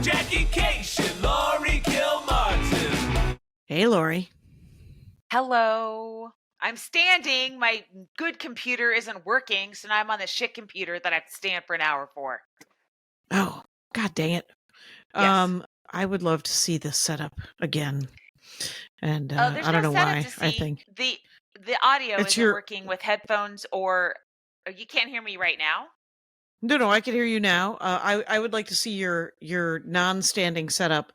Jackie Kashian, Laurie Kilmartin. Hey, Laurie. Hello. I'm standing. My good computer isn't working, so now I'm on the shit computer that I have to stand for an hour for. Oh, God dang it. Yes. I would love to see this setup again. And There's I don't no know setup why. to see. I think the audio it's isn't your. working with headphones or you can't hear me right now. No, I can hear you now. I would like to see your non-standing setup,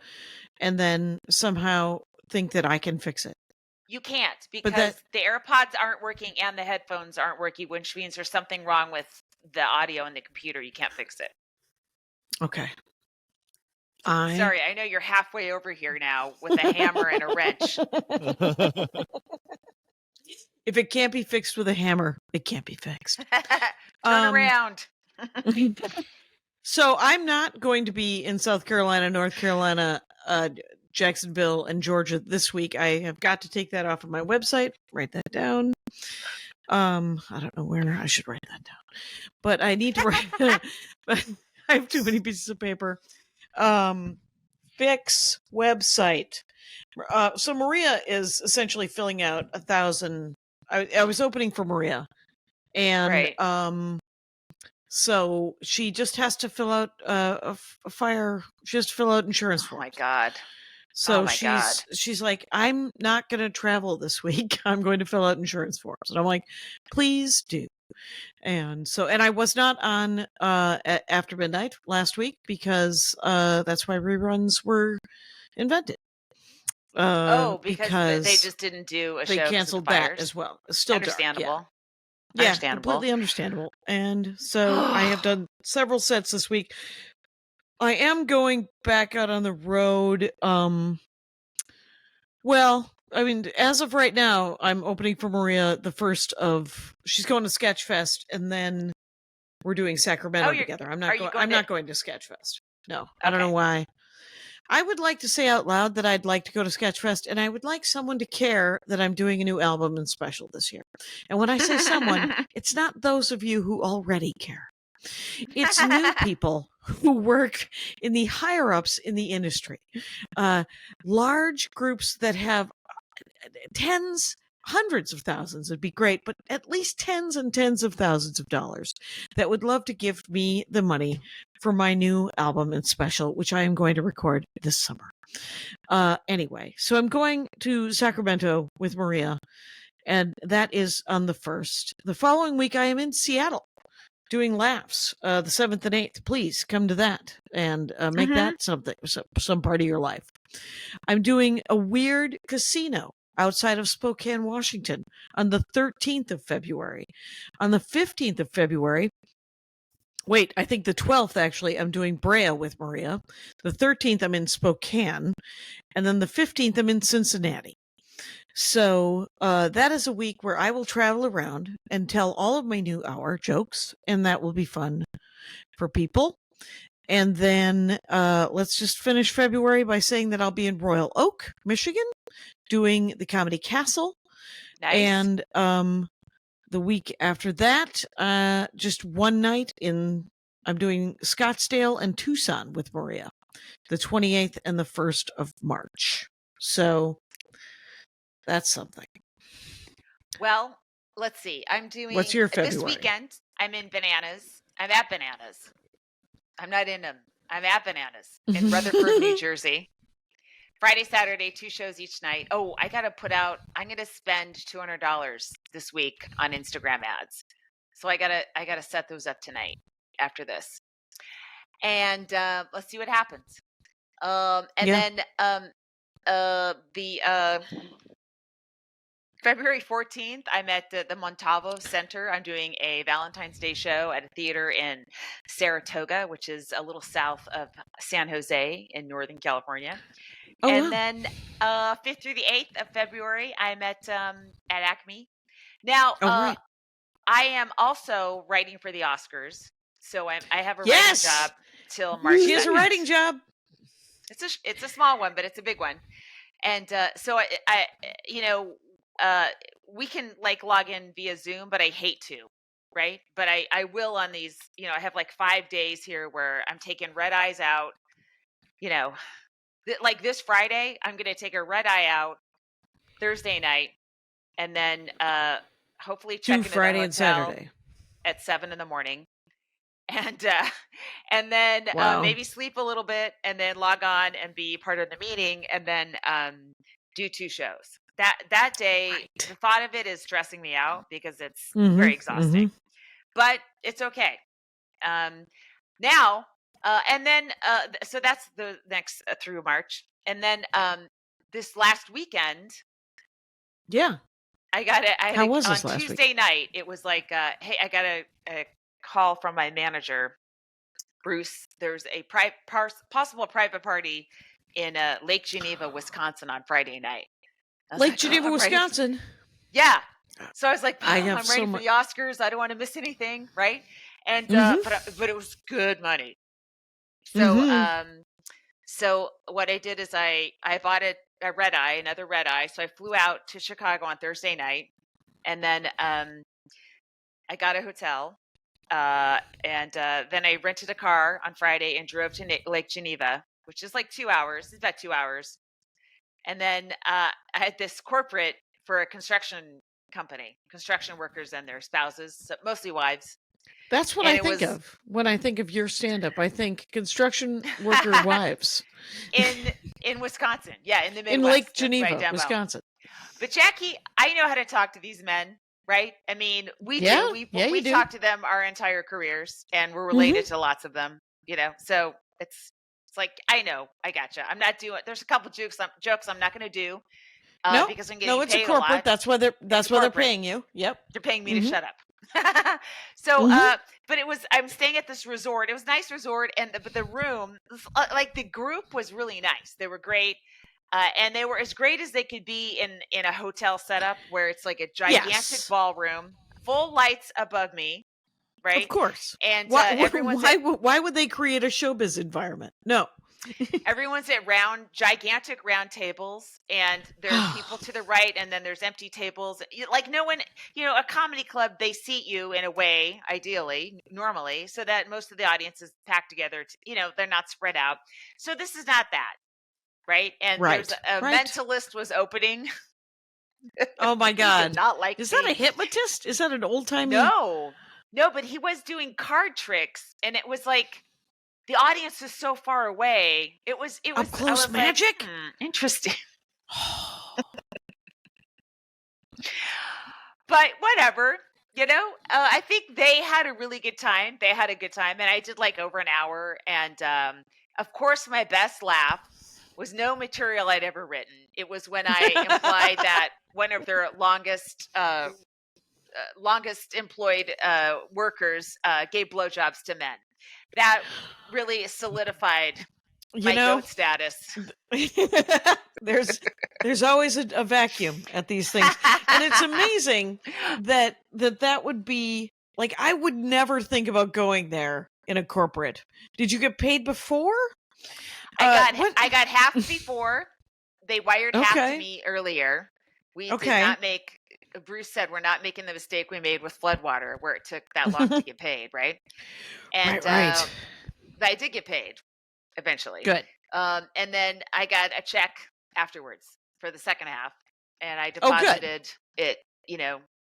and then somehow think that I can fix it. You can't But because the AirPods aren't working and the headphones aren't working, which means there's something wrong with the audio in the computer. You can't fix it. Okay. Sorry, I know you're halfway over here now with a hammer and a wrench. If it can't be fixed with a hammer, it can't be fixed. Turn around. So I'm not going to be in South Carolina, North Carolina, Jacksonville, and Georgia this week. I have got to take that off of my website. Write that down. I don't know where I should write that down, but I need to write. But I have too many pieces of paper. Fix website. So Maria is essentially filling out 1,000. I was opening for Maria, and right. So she just has to fill out a fire. She has to fill out insurance forms. Oh my God. So she's like, I'm not going to travel this week. I'm going to fill out insurance forms. And I'm like, please do. And I was not on after midnight last week because that's why reruns were invented. Because they just didn't do a show. They canceled that as well. It's still understandable. Dark, yeah, completely understandable. And so I have done several sets this week. I am going back out on the road. Well, I mean, as of right now, I'm opening for Maria the first of. She's going to Sketchfest, and then we're doing Sacramento together. I'm not going to Sketchfest. No, okay. I don't know why. I would like to say out loud that I'd like to go to Sketchfest, and I would like someone to care that I'm doing a new album and special this year. And when I say someone, it's not those of you who already care. It's new people who work in the higher ups in the industry. Large groups that have hundreds of thousands would be great, but at least tens and tens of thousands of dollars that would love to give me the money for my new album and special, which I am going to record this summer. Anyway, so I'm going to Sacramento with Maria, and that is on the 1st. The following week, I am in Seattle doing Laughs, the 7th and 8th. Please come to that and make that some part of your life. I'm doing a weird casino outside of Spokane, Washington on the 13th of February. On the 15th of February, I think the 12th, actually, I'm doing Brea with Maria. The 13th, I'm in Spokane. And then the 15th, I'm in Cincinnati. So that is a week where I will travel around and tell all of my new hour jokes, and that will be fun for people. And then let's just finish February by saying that I'll be in Royal Oak, Michigan, doing the Comedy Castle. Nice. And the week after that, just one night I'm doing Scottsdale and Tucson with Maria, the 28th and the 1st of March. So that's something. Well, let's see. I'm doing. What's your February? This weekend, I'm in Bananas. I'm at Bananas. I'm not in them. I'm at Bananas in Rutherford, New Jersey. Friday, Saturday, 2 shows each night. Oh, I'm going to spend $200 this week on Instagram ads. So I gotta set those up tonight after this. And let's see what happens. Then the February 14th, I'm at the Montalvo Center. I'm doing a Valentine's Day show at a theater in Saratoga, which is a little south of San Jose in Northern California. Then 5th through the 8th of February, I'm at Acme. Now, I am also writing for the Oscars, so I have a writing job till March. She has a writing job. It's a small one, but it's a big one. And so I we can log in via Zoom, but I hate to, right? But I will on these, I have 5 days here where I'm taking red eyes out you know, like this Friday, I'm going to take a red eye out Thursday night, and then hopefully check Do into the Friday and hotel Saturday. at 7 in the morning, and and then Wow. maybe sleep a little bit, and then log on and be part of the meeting, and then do 2 shows. That day, Right. the thought of it is stressing me out because it's very Mm-hmm. exhausting, but it's okay. Now, and then so that's the next through March, and then this last weekend, Yeah. I got it. How was On this last week? Tuesday night. It was like, hey, I got a call from my manager, Bruce. There's a possible private party in Lake Geneva, Wisconsin, on Friday night. I was Lake like, oh, Geneva, I'm ready. Wisconsin. Yeah. So I was like, I oh, have I'm so ready for much. the Oscars. I don't want to miss anything, right? And Mhm. but it was good money. So Mhm. so what I did is I bought a red eye, another red eye. So I flew out to Chicago on Thursday night, and then I got a hotel, and then I rented a car on Friday and drove to Lake Geneva, which is like 2 hours. It's about 2 hours. And then I had this corporate for a construction company, construction workers and their spouses, so mostly wives. That's what And I it think was of when I think of your stand-up. I think construction worker wives in Wisconsin. Yeah, in the in Midwest. Lake That's right Geneva, down home. Wisconsin. But Jackie, I know how to talk to these men, right? I mean, we Yeah, do. yeah, you We've do. talked to them our entire careers, and we're Mhm. related to lots of them. So it's like, I know, I gotcha. I'm not doing. There's a couple jokes I'm not going to do No, because I'm no, getting it's a paid a corporate. lot. That's why It's they're corporate. paying you. Yep. They're paying me to Mhm. shut up. So, Mhm. but I'm staying at this resort. It was a nice resort, but the room, like the group, was really nice. They were great. And they were as great as they could be in a hotel setup where it's like a gigantic Yes. ballroom, full lights above me, Of right? course. And Why everyone's at why would they create a showbiz environment? No. gigantic round tables, and there's people to the right, and then there's empty tables. Like no one, a comedy club, they seat you in a way, ideally, normally, so that most of the audience is packed together. They're not spread out. So this is not that, right? And there's Right. a Right. mentalist was opening. Oh my He did God. not like Is that a me. hypnotist? Is that an old-timey? No, but he was doing card tricks, and it was like the audience is so far away. Up I close was magic? like, interesting. But whatever, I think they had a really good time. They had a good time, and I did like over an hour. And of course, my best laugh was no material I'd ever written. It was when I implied that one of their longest employed workers gave blowjobs to men. That really solidified You my know, goat status. there's always a vacuum at these things, and it's amazing that would be like, I would never think about going there in a corporate. Did you get paid before? I got half before. They wired half to Okay. me earlier. We did Okay. not make. Bruce said we're not making the mistake we made with Floodwater, where it took that long to get paid, right? And Right. I did get paid eventually. Good. And then I got a check afterwards for the second half, and I Oh, good. deposited it,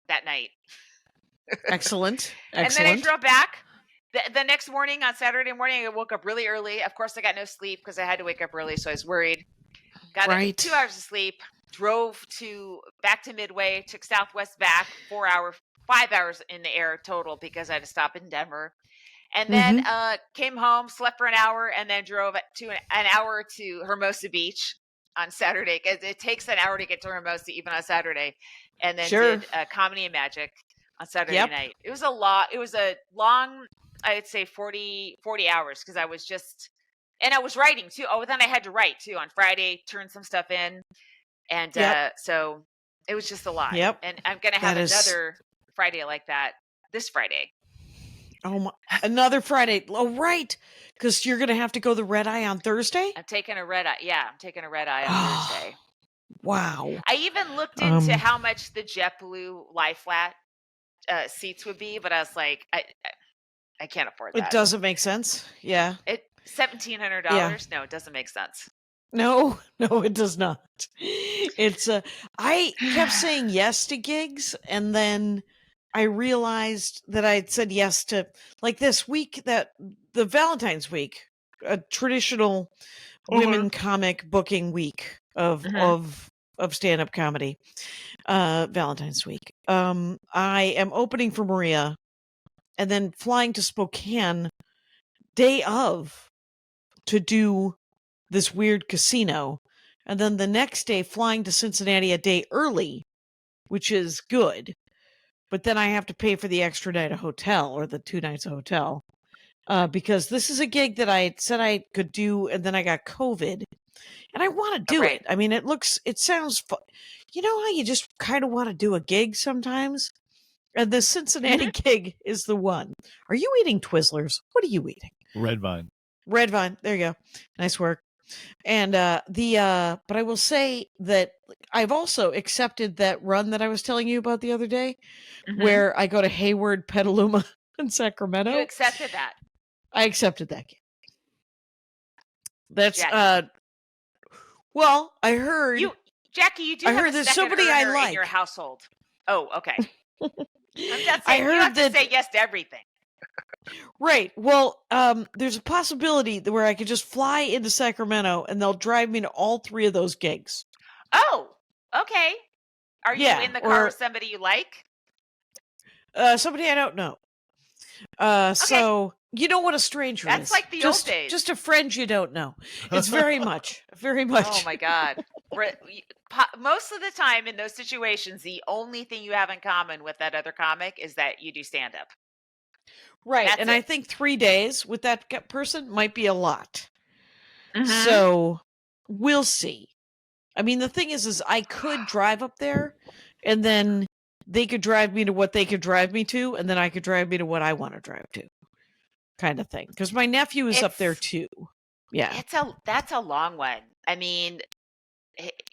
that night. Excellent. And then I Excellent. drove back. The next morning, on Saturday morning, I woke up really early. Of course, I got no sleep because I had to wake up early, so I was worried. Got Right. 2 hours of sleep. Drove back to Midway. Took Southwest back 5 hours in the air total because I had to stop in Denver. And then came home, slept for an hour, and then drove to an hour to Hermosa Beach on Saturday, because it takes an hour to get to Hermosa even on Saturday. And then Sure. did Comedy and Magic on Saturday Yep. night. It was a lot. It was a long, I'd say 40 hours, because I was and I was writing too. Oh, then I had to write too on Friday, turn some stuff in. And Yep. so it was just a lot. Yep. And I'm going to have That is- another Friday like that this Friday. Oh my, another Friday. Oh, right. Because you're going to have to go the red eye on Thursday? I'm taking a red eye. Yeah, I'm taking a red eye on Thursday. Wow. I even looked into how much the JetBlue lie flat seats would be, but I was like, I can't afford that. It doesn't make sense. Yeah. $1,700? Yeah. No, it doesn't make sense. No, it does not. It's I kept saying yes to gigs, and then I realized that I'd said yes to, like, this week, that the Valentine's week, a traditional women comic booking week of Mhm. stand-up comedy, Valentine's week. I am opening for Maria and then flying to Spokane day of to do this weird casino, and then the next day flying to Cincinnati a day early, which is good. But then I have to pay for the extra night of hotel, or the 2 nights of hotel, because this is a gig that I said I could do, and then I got COVID, and I want to do Right. it. I mean, it sounds fun. You know how you just kind of want to do a gig sometimes? And the Cincinnati gig is the one. Are you eating Twizzlers? What are you eating? Red Vine. Red Vine. There you go. Nice work. And but I will say that I've also accepted that run that I was telling you about the other day, where I go to Hayward, Petaluma, and Sacramento. You accepted that. I accepted that. That's Jackie. well, I heard Jackie, you do I have heard a there's second somebody I earner in your like. household. Oh, okay. I'm just I saying, you heard have to that say yes to everything. right. Well, there's a possibility that where I could just fly into Sacramento and they'll drive me to all 3 of those gigs. Oh, okay. Are you Yeah, in the car or with somebody you like? somebody I don't know. So you know what a stranger is. That's like the old days. Just a friend you don't know. It's very much, very much. Oh my God. Most of the time in those situations, the only thing you have in common with that other comic is that you do stand up. Right. That's and it. I think 3 days with that person might be a lot. Mhm. So we'll see. I mean, the thing is I could drive up there, and then they could drive me to what they could drive me to, and then I could drive me to what I want to drive to, kind of thing. Because my nephew is up there too. Yeah. That's a long one. I mean,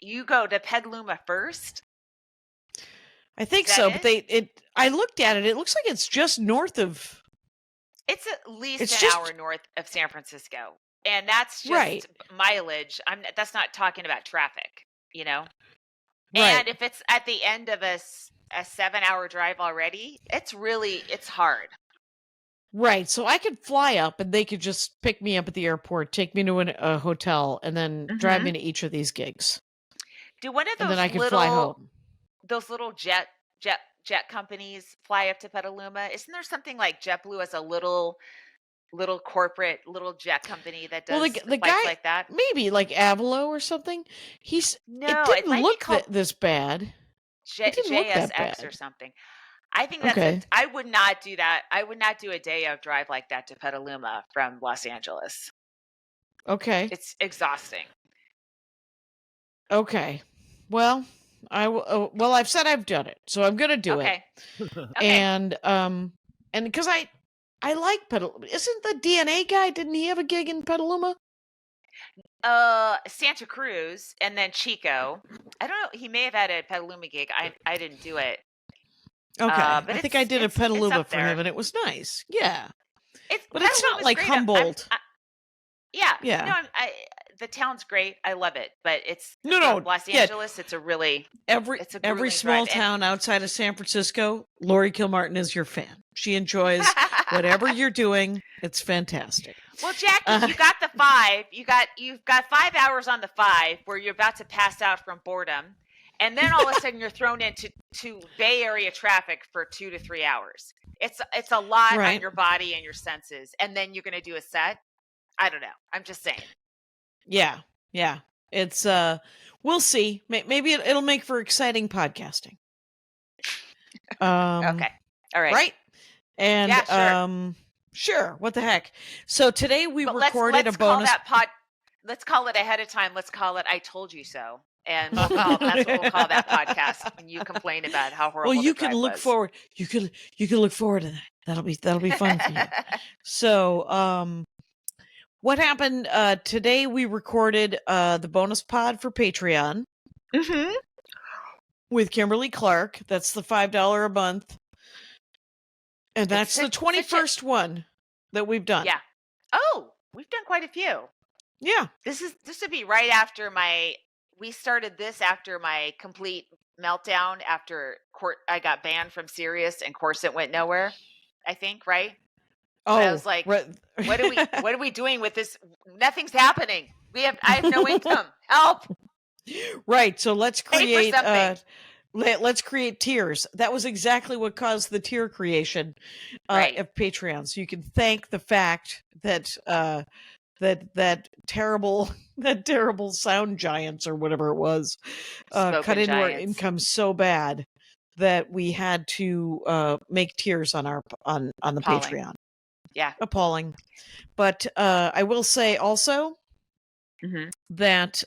you go to Petaluma first? I think Is that so, it? but I looked at it. It looks like it's just north of. It's at least It's an just- hour north of San Francisco. And that's just Right. mileage. That's not talking about traffic, you know? Right. And if it's at the end of a 7-hour drive already, it's hard. Right. So I could fly up, and they could just pick me up at the airport, take me to a hotel, and then drive me to each of these gigs. Do one of And those then I could fly home. those little jet companies fly up to Petaluma? Isn't there something like JetBlue as a little corporate little jet company that does Well, the flights guy, like that? maybe like Avalo or something. It No, didn't it might look be called this bad. It didn't look that JSX or bad. something. I think that's Okay. I would not do that. I would not do a day of drive like that to Petaluma from Los Angeles. Okay. It's exhausting. Okay. Well, well, I've said I've done it, so I'm gonna do it. Okay. And because I like Petaluma. Isn't the DNA guy? Didn't he have a gig in Petaluma? Santa Cruz and then Chico. I don't know. He may have had a Petaluma gig. I didn't do it. Okay. But I think I did a it's Petaluma up for there. him, and it was nice. Yeah. But it's not Petaluma's like great. Humboldt. Yeah. Yeah. No, the town's great. I love it, but it's No, Los yeah. Angeles. It's a every grueling small drive. town outside of San Francisco, Laurie Kilmartin is your fan. She enjoys whatever you're doing. It's fantastic. Well, Jackie, you got the 5. You've got 5 hours on the 5 where you're about to pass out from boredom, and then all of a sudden you're thrown into Bay Area traffic for 2 to 3 hours. It's a lot Right. on your body and your senses, and then you're going to do a set. I don't know. I'm just saying. Yeah. It's we'll see. Maybe it'll make for exciting podcasting. Okay. All right. Right? And Yeah, sure. sure. What the heck? So today we But recorded let's a bonus. Let's call it ahead of time. Let's call it "I Told You So," and that's what we'll call that podcast. When you complain about how horrible. Well, you the can drive look was. forward. You can look forward to that. That'll be fun for you. So, what happened today? We recorded the bonus pod for Patreon with Kimberly Clark. That's the $5 a month, and that's the 21st one that we've done. Yeah. Oh, we've done quite a few. Yeah. This would be right after we started this after my complete meltdown after I got banned from Sirius and Corset went nowhere, I think, right? Oh, I was like, what are we doing with this? Nothing's happening. I have no income. Help. Right. So let's Pay for create something. let's create tiers. That was exactly what caused the tier creation Right. of Patreon. So you can thank the fact that that terrible sound giants or whatever it was cut Spoken into our giants. income so bad that we had to make tiers on the Appalling. Patreon. Yeah. Appalling. But I will say also that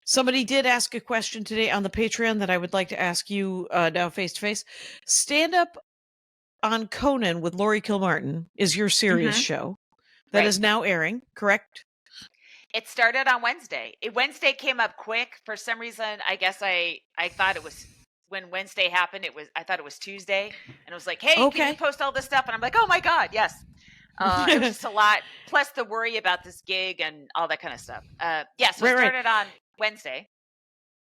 somebody did ask a question today on the Patreon that I would like to ask you now face to face. Stand Up on Conan with Laurie Kilmartin is your Sirius show that is now airing, correct? It started on Wednesday. Wednesday came up quick for some reason. I guess I thought it was when Wednesday happened. I thought it was Tuesday, and it was like, hey, can you post all this stuff? And I'm like, oh my god, yes. It was just a lot. Plus the worry about this gig and all that kind of stuff. So it started on Wednesday.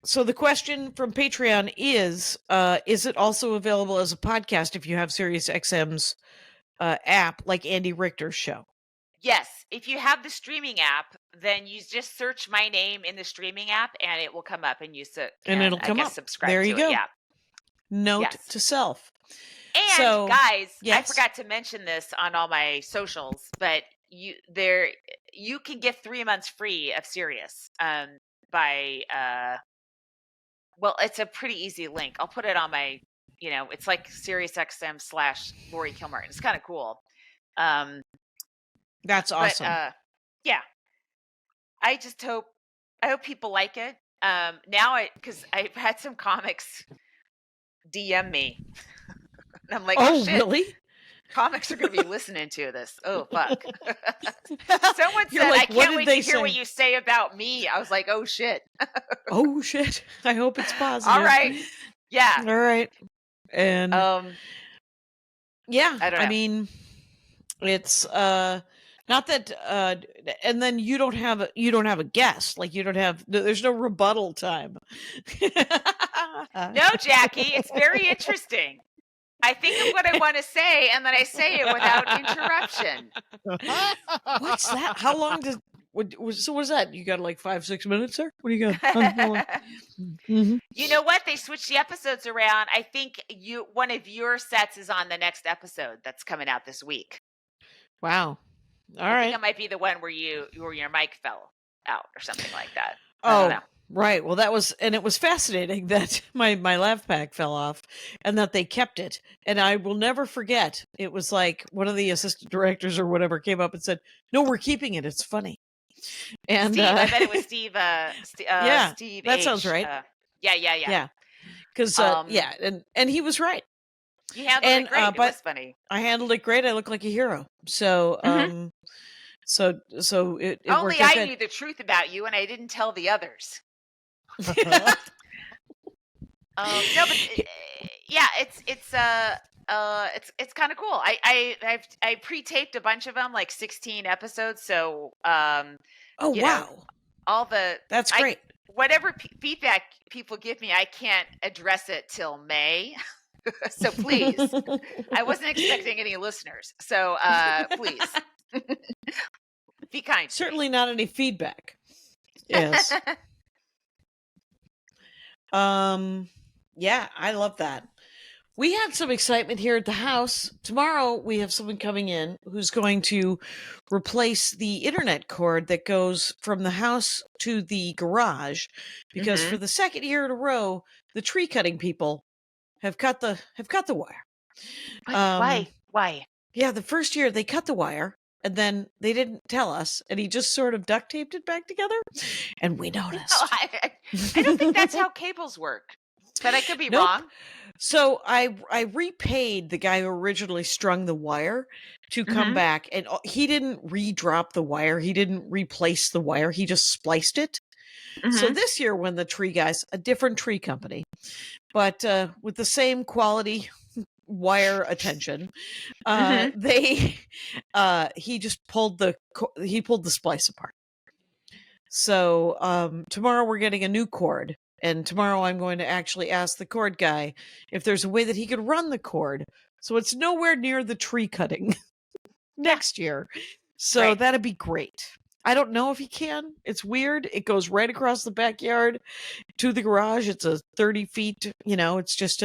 So the question from Patreon is it also available as a podcast if you have SiriusXM's app like Andy Richter's show? Yes. If you have the streaming app, then you just search my name in the streaming app and it will come up and it'll come up. Subscribe there you to go. it. Yeah. Note to self. And so, guys, yes? I forgot to mention this on all my socials, but you can get 3 months free of Sirius by well, it's a pretty easy link. I'll put it on my, it's like SiriusXM/Laurie Kilmartin. It's kind of cool. That's awesome. But, yeah. I hope people like it. Now because I've had some comics DM me. And I'm like, oh shit. Really? Comics are going to be listening to this. Oh, fuck. Someone said, like, I can't wait to hear what you say about me. I was like, oh, shit. Oh, shit. I hope it's positive. All right. Yeah. All right. And yeah, I mean, it's not that and then you don't have a guest. Like there's no rebuttal time. No, Jackie, it's very interesting. I think of what I want to say, and then I say it without interruption. What's that? How long does? So what is that? You got like 5-6 minutes there? What do you got? You know what? They switched the episodes around. I think one of your sets is on the next episode that's coming out this week. Wow! I think it might be the one where your mic fell out or something like that. I don't know. Right. Well, it was fascinating that my laugh pack fell off and that they kept it. And I will never forget. It was like one of the assistant directors or whatever came up and said, "No, we're keeping it. It's funny." And Steve, I bet it was Steve. Yeah, Steve that H. sounds right. Yeah. Because and he was right. You handled it great. It was funny. I handled it great. I look like a hero. So so it only worked out I good. knew the truth about you, and I didn't tell the others. No, but yeah, it's kind of cool. I pre-taped a bunch of them, like 16 episodes. So wow, that's great. Whatever feedback people give me, I can't address it till May. So please, I wasn't expecting any listeners. So please be kind. Certainly not any feedback. Yes. Yeah, I love that. We had some excitement here at the house. Tomorrow we have someone coming in who's going to replace the internet cord that goes from the house to the garage, because for the second year in a row, the tree cutting people have cut the wire. Why? Yeah, the first year they cut the wire and then they didn't tell us, and he just sort of duct taped it back together, and we noticed. No, I don't think that's how cables work, but I could be wrong. So I repaid the guy who originally strung the wire to come back, and he didn't re-drop the wire. He didn't replace the wire. He just spliced it. So this year when the tree guys, a different tree company, but with the same quality wire attention. Mhm. He just pulled he pulled the splice apart. So tomorrow we're getting a new cord, and tomorrow I'm going to actually ask the cord guy if there's a way that he could run the cord so it's nowhere near the tree cutting next year. So Right. that'd be great. I don't know if he can. It's weird. It goes right across the backyard to the garage. It's a 30 feet, it's just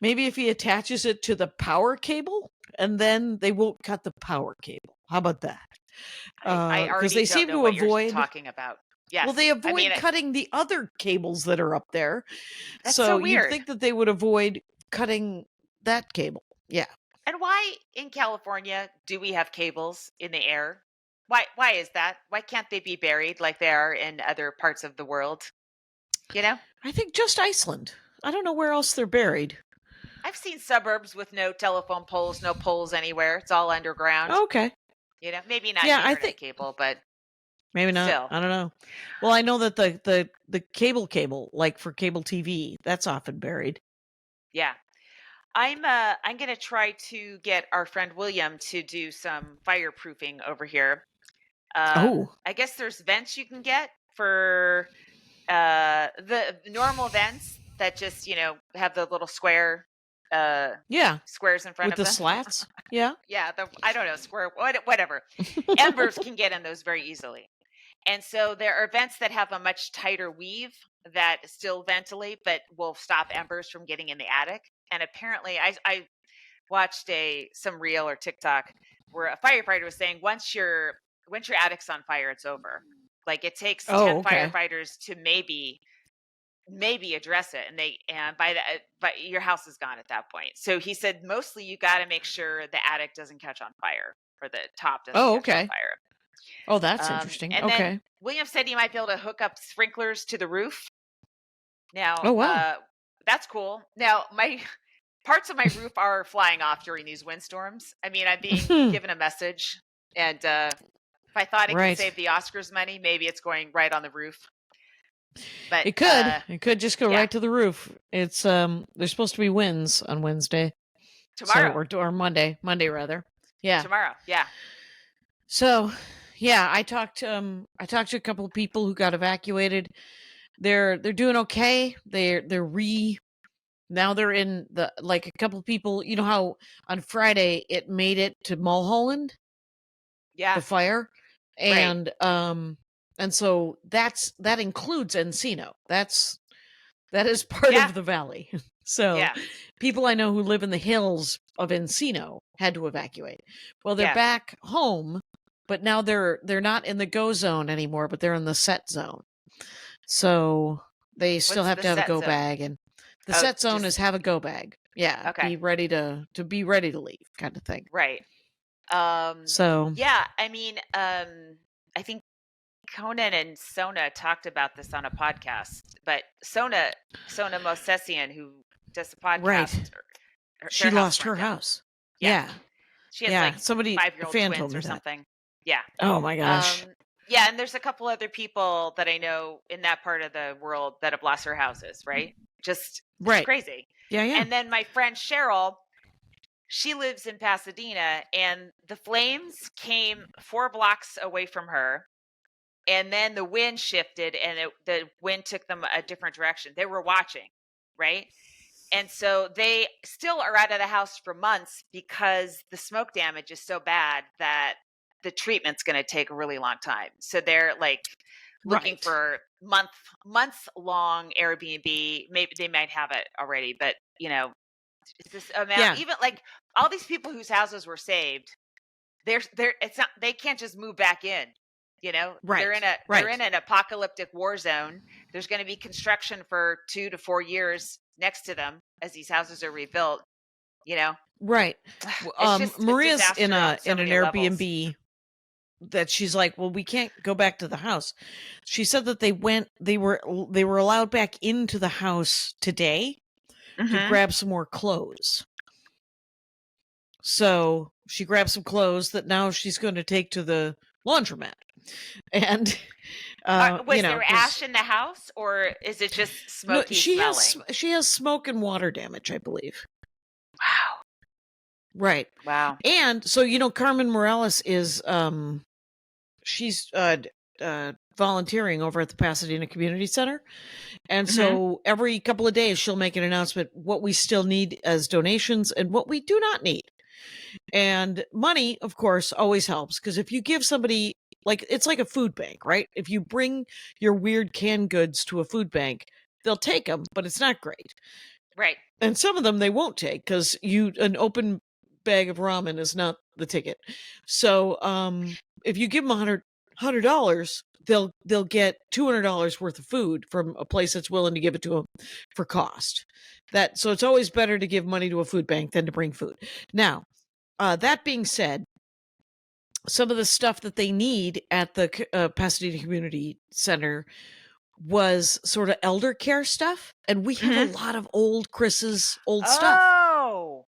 maybe if he attaches it to the power cable, and then they won't cut the power cable. How about that? I Because already they don't seem know to what you're avoid. talking about. Well, they Yes. I avoid mean, cutting the other cables that are up there. that's so So you'd weird. think that they would avoid cutting that cable. Yeah. And why in California do we have cables in the air? Why is that? Why can't they be buried like they are in other parts of the world? You know? I think just Iceland. I don't know where else they're buried. I've seen suburbs with no telephone poles, no poles anywhere. It's all underground. Okay. You know, maybe not Yeah, I internet think cable, but maybe not. still. I don't know. Well, I know that the cable, like for cable TV, that's often buried. Yeah. I'm gonna try to get our friend William to do some fireproofing over here. Oh. I guess there's vents you can get for the normal vents that just, have the little Yeah. squares in front With of the them. slats. Yeah. Yeah, I don't know, square, whatever. Embers can get in those very easily. And so there are vents that have a much tighter weave that still ventilate, but will stop embers from getting in the attic. And apparently, I watched some reel or TikTok where a firefighter was saying once your attic's on fire, it's over. Like it takes Oh, 10 okay. firefighters to maybe address it, and but your house is gone at that point. So he said mostly you got to make sure the attic doesn't catch on fire or the top doesn't Oh, catch on okay. fire. Oh, that's interesting. And then Okay. William said he might be able to hook up sprinklers to the roof. Now, Oh, wow. that's cool. Now, my parts of my roof are flying off during these windstorms. I mean, I'm being given a message, and if I thought it could Right. save the Oscars money, maybe it's going right on the roof. But It could. It could just go yeah. right to the roof. It's there's supposed to be winds on Wednesday. Tomorrow. Or Monday rather. Yeah. Tomorrow. Yeah. So, yeah, I talked to a couple of people who got evacuated. They're doing okay. Now they're in like a couple of people, you know how on Friday it made it to Mulholland, Yeah. the fire, Right. and so that includes Encino. That is part Yeah. of the valley. So Yeah. people I know who live in the hills of Encino had to evacuate. Well, they're Yeah. back home, but now they're not in the go zone anymore, but they're in the set zone. So they still What's have the to have a set go zone? bag, and the Oh, set zone just is have a go bag. Yeah, okay. be ready to leave, kind of thing. Right. So Yeah, I mean, I think Conan and Sona talked about this on a podcast, but Sona Mosesian, who does the podcast, right, she their house lost her burned down. house. Yeah. Yeah, She has yeah. like Somebody, a 5-year-old fan told twins me or that. something. Yeah. Oh my gosh. Yeah, and there's a couple other people that I know in that part of the world that have lost their houses, right? Just it's Right. crazy. Yeah, yeah. And then my friend Cheryl, she lives in Pasadena, and the flames came 4 blocks away from her, and then the wind shifted, and the wind took them a different direction. They were watching, right? And so they still are out of the house for months because the smoke damage is so bad that the treatment's going to take a really long time. So they're like looking Right. for months long Airbnb. Maybe they might have it already, but it's this amount. Yeah. Even like all these people whose houses were saved, it's not, they can't just move back in. Right. They're in an apocalyptic war zone. There's going to be construction for 2 to 4 years next to them as these houses are rebuilt. Right. It's just a Maria's disaster in on so an many levels. Airbnb that she's like, well, we can't go back to the house. She said that they were allowed back into the house today to grab some more clothes. So she grabbed some clothes that now she's going to take to the laundromat. And was there ash in the house, or is it just smoky smelling? She has smoke and water damage, I believe. Wow. Right. Wow. And so, Carmen Morales is, she's volunteering over at the Pasadena Community Center. And Mhm. so every couple of days, she'll make an announcement what we still need as donations and what we do not need. And money, of course, always helps, because if you give somebody, it's like a food bank, right? If you bring your weird canned goods to a food bank, they'll take them, but it's not great. Right. And some of them they won't take, because an open bag of ramen is not the ticket. So if you give them $100, they'll get $200 worth of food from a place that's willing to give it to them for cost. So it's always better to give money to a food bank than to bring food. Now, that being said, some of the stuff that they need at the Pasadena Community Center was sort of elder care stuff, and we have a lot of Chris's old stuff. Oh,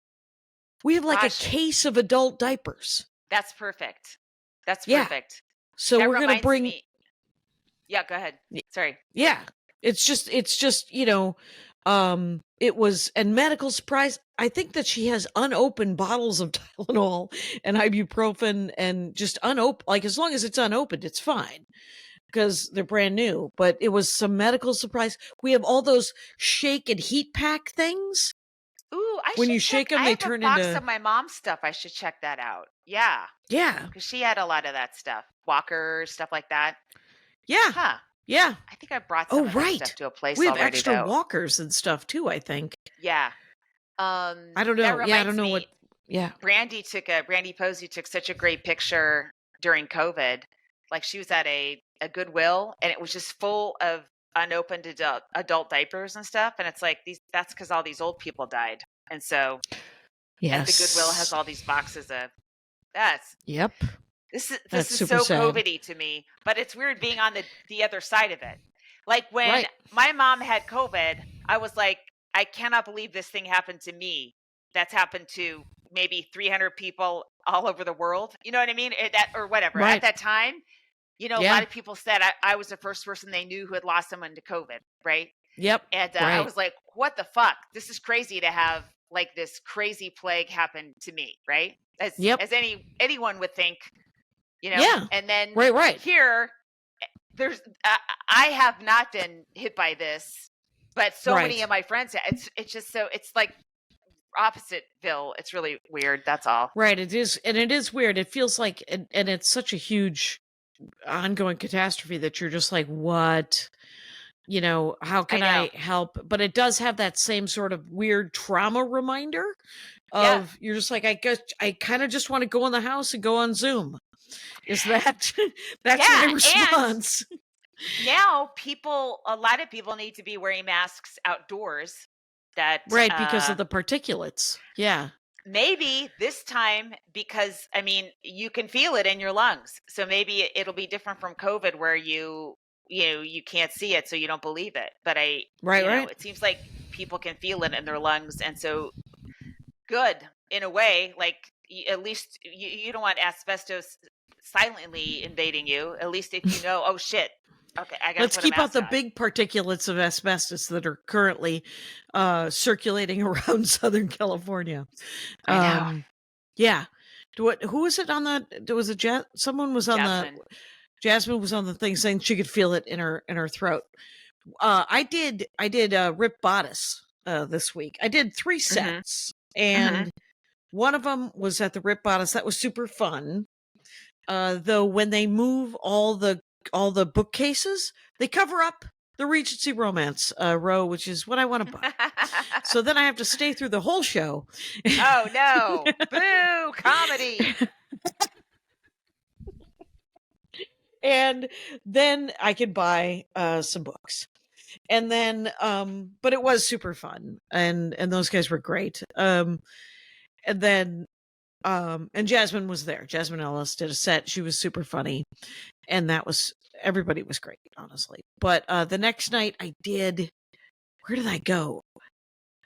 We have like gosh. a case of adult diapers. That's perfect. That's Yeah. perfect. So That we're gonna reminds bring. me. Yeah, go ahead. Sorry. Yeah, it's just it was, and medical supplies. I think that she has unopened bottles of Tylenol and ibuprofen, and just unopened. Like, as long as it's unopened, it's fine, because they're brand new. But it was some medical supplies. We have all those shake and heat pack things. Ooh, I When should you check. shake them, I they have a turn box into. of my mom's stuff. I should check that out. Yeah, Yeah, because she had a lot of that stuff. Walkers, stuff like that. yeah, Huh. yeah. I think I brought some Oh, of that right. stuff to a place We have already, extra though. walkers and stuff too, I think. Yeah. I don't That know. Yeah, I reminds don't know me. what. Yeah. Brandy Posey took such a great picture during COVID. Like, she was at a Goodwill, and it was just full of unopened adult diapers and stuff. And it's like, that's because all these old people died. And so at the Goodwill has Yes. all these boxes of that's Yep. this That's is super so sad. COVID-y to me, but it's weird being on the other side of it. Like, when Right. my mom had COVID, I was like, I cannot believe this thing happened to me. That's happened to maybe 300 people all over the world. You know what I mean? Or whatever. At Right. that time, a Yeah. lot of people said I was the first person they knew who had lost someone to COVID, right? Yep. And I Right. was like, what the fuck? This is crazy to have like this crazy plague happen to me, right? Yep. As anyone would think, Yeah. And then Right. here, there's I have not been hit by this, but so many Right. of my friends, it's just so, it's like oppositeville. It's really weird. That's all. Right. It is, and it is weird. It feels like, and it's such a huge ongoing catastrophe that you're just like, what? How can I know. I help? But it does have that same sort of weird trauma reminder Yeah. of, you're just like, I guess I kind of just want to go in the house and go on Zoom. Is that that's Yeah, my and response? now a lot of people need to be wearing masks outdoors. That Right, because of the particulates. Yeah. maybe this time, because I mean, you can feel it in your lungs, so maybe it'll be different from COVID, where you can't see it, so you don't believe it. But Right. it seems like people can feel it in their lungs, and so good in a way. Like, at least you don't want asbestos silently invading you. At least if you know, oh shit, okay, I gotta Let's put a keep out mask the on. big particulates of asbestos that are currently circulating around Southern California. I know. Yeah. Who was it on the? Was it someone was on Jasmine. the. Jasmine was on the thing saying she could feel it in her throat. I did Rip Bodice this week. I did 3 sets, and one of them was at the Rip Bodice. That was super fun. Though when they move all the bookcases, they cover up the Regency Romance row, which is what I want to buy. So then I have to stay through the whole show. Oh no! Boo! Comedy. And then I could buy some books. And then but it was super fun, and those guys were great. And then and Jasmine was there. Jasmine Ellis did a set. She was super funny, and everybody was great, honestly. But the next night I did, where did I go?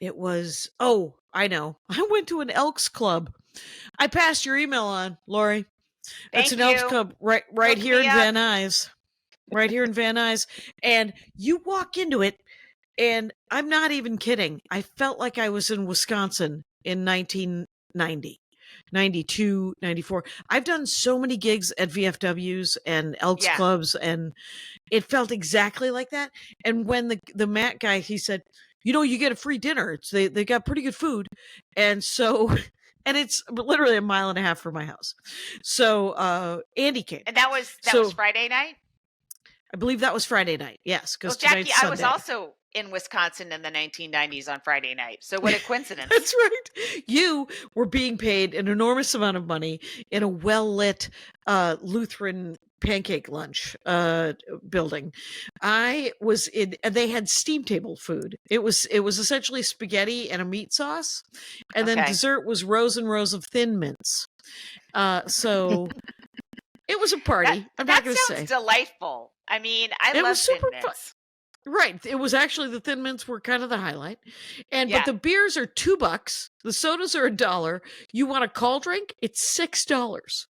It was, oh, I know. I went to an Elks Club. I passed your email on, Laurie. It's an Elks Club right here in Van Nuys. Right here in Van Nuys. And you walk into it, and I'm not even kidding. I felt like I was in Wisconsin. in 1990. 92, 94. I've done so many gigs at VFWs and Elks Yeah. Clubs, and it felt exactly like that. And when the Matt guy, he said, you get a free dinner. They got pretty good food. And so, and it's literally a mile and a half from my house. So Andy came. And that was Friday night? I believe that was Friday night. Yes. Well, Because Jackie, tonight's I was Sunday. also in Wisconsin in the 1990s on Friday night. So what a coincidence. That's right. You were being paid an enormous amount of money in a well-lit Lutheran pancake lunch building. I was in, and they had steam table food. It was essentially spaghetti and a meat sauce, and then Okay. dessert was rows and rows of Thin Mints. So it was a party. I'm not going to say. That sounds delightful. I mean, I love was Thin super Mints. fun. Right. It was actually the Thin Mints were kind of the highlight. But Yeah. the beers are $2. The sodas are $1. You want a call drink? It's $6.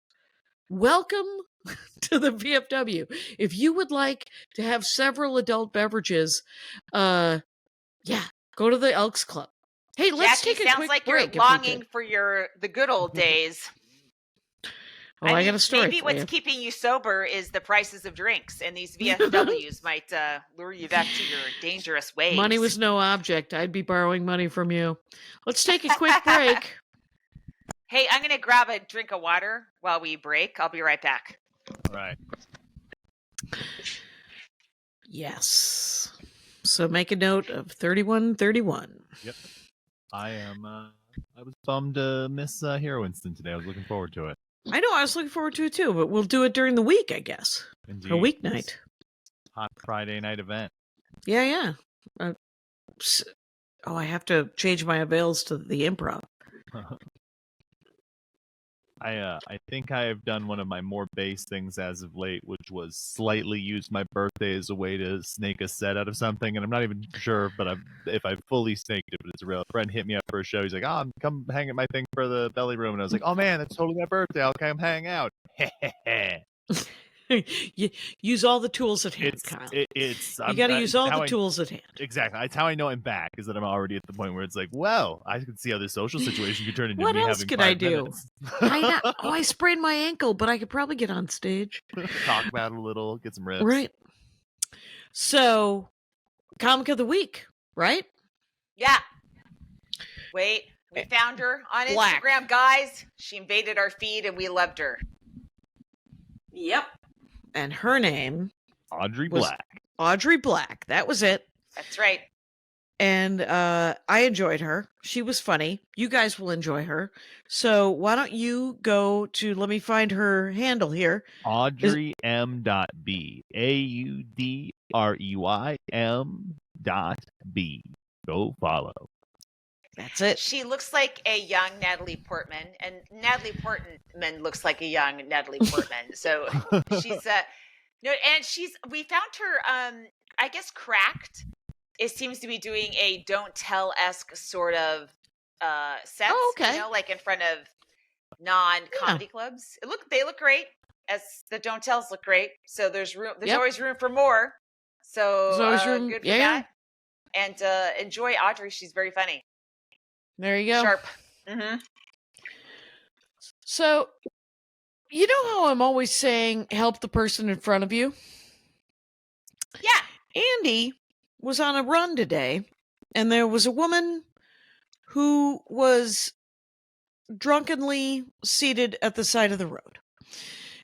Welcome to the VFW. If you would like to have several adult beverages, go to the Elks Club. Hey, let's Jackie, take a sounds quick like break. you're if we longing could. for the good old days. Oh, I got a story Maybe for what's you. keeping you sober is the prices of drinks, and these VFWs might lure you back to your dangerous ways. Money was no object. I'd be borrowing money from you. Let's take a quick break. Hey, I'm going to grab a drink of water while we break. I'll be right back. All right. Yes. So make a note of 3131. Yep. I was bummed to miss Hero Instant today. I was looking forward to it. I know. I was looking forward to it too, but we'll do it during the week, I guess. Indeed. A weeknight. Hot Friday night event. Yeah. I have to change my avails to the Improv. I think I have done one of my more base things as of late, which was slightly use my birthday as a way to snake a set out of something. And I'm not even sure, but if I fully snaked it, but it's a real friend hit me up for a show. He's like, come hang at my thing for the belly room. And I was like, oh man, that's totally my birthday. I'll come hang out. You use all the tools at hand, Kyle. You got to use all the tools at hand. Exactly. That's how I know I'm back, is that I'm already at the point where it's like, well, I can see how this social situation could turn into What me else having could 5 I do? minutes. I know. Oh, I sprained my ankle, but I could probably get on stage. Talk about it a little, get some rips. Right. So, comic of the week, right? Yeah. Wait, we found her on Black. Instagram, guys. She invaded our feed and we loved her. Yep. And her name Audrey was Black. Audrey Black. That was it. That's right. And I enjoyed her. She was funny. You guys will enjoy her. So why don't you go to, let me find her handle here. Audrey M.B. AudreyM.B. Go follow. That's it. She looks like a young Natalie Portman, and Natalie Portman looks like a young Natalie Portman. So she's we found her I guess Cracked. It seems to be doing a Don't Tell-esque sort of sets, Oh, okay. like in front of non-comedy clubs. They look great, as the Don't Tells look great. So there's always room for more. So There's always room. good for Yeah. that. And enjoy Audrey. She's very funny. There you go. Sharp. Mm-hmm. So, you know how I'm always saying help the person in front of you? Yeah. Andy was on a run today, and there was a woman who was drunkenly seated at the side of the road.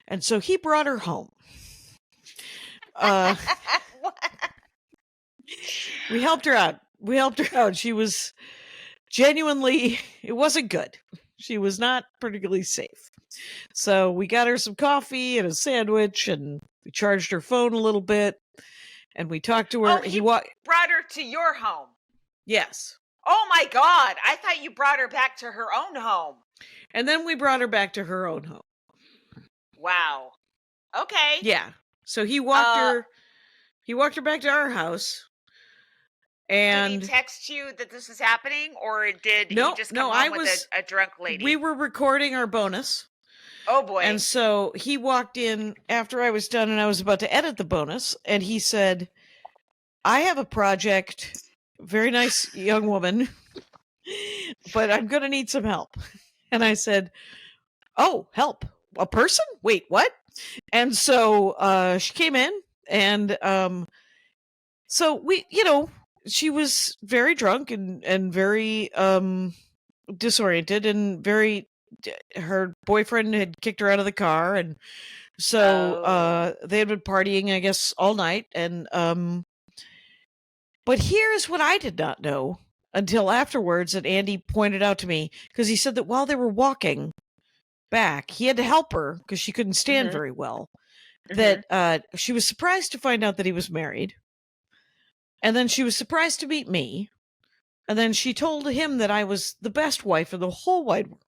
And so he brought her home. We helped her out. She was genuinely, it wasn't good. She was not particularly safe. So we got her some coffee and a sandwich, and we charged her phone a little bit, and we talked to her. Oh, he brought her to your home. Yes. Oh my God. I thought you brought her back to her own home. And then we brought her back to her own home. Wow. Okay. Yeah. So he walked her back to our house. And did he text you that this was happening, or did he just come home I with was a drunk lady? We were recording our bonus. Oh boy. And so he walked in after I was done and I was about to edit the bonus, and he said, I have a project, very nice young woman, but I'm going to need some help. And I said, oh, help. A person? Wait, what? And so she came in and so we, she was very drunk and very disoriented and very her boyfriend had kicked her out of the car, and so they had been partying, I guess, all night. And but here's what I did not know until afterwards that Andy pointed out to me, because he said that while they were walking back, he had to help her because she couldn't stand very well. That she was surprised to find out that he was married, and then she was surprised to meet me, and then she told him that I was the best wife in the whole wide world.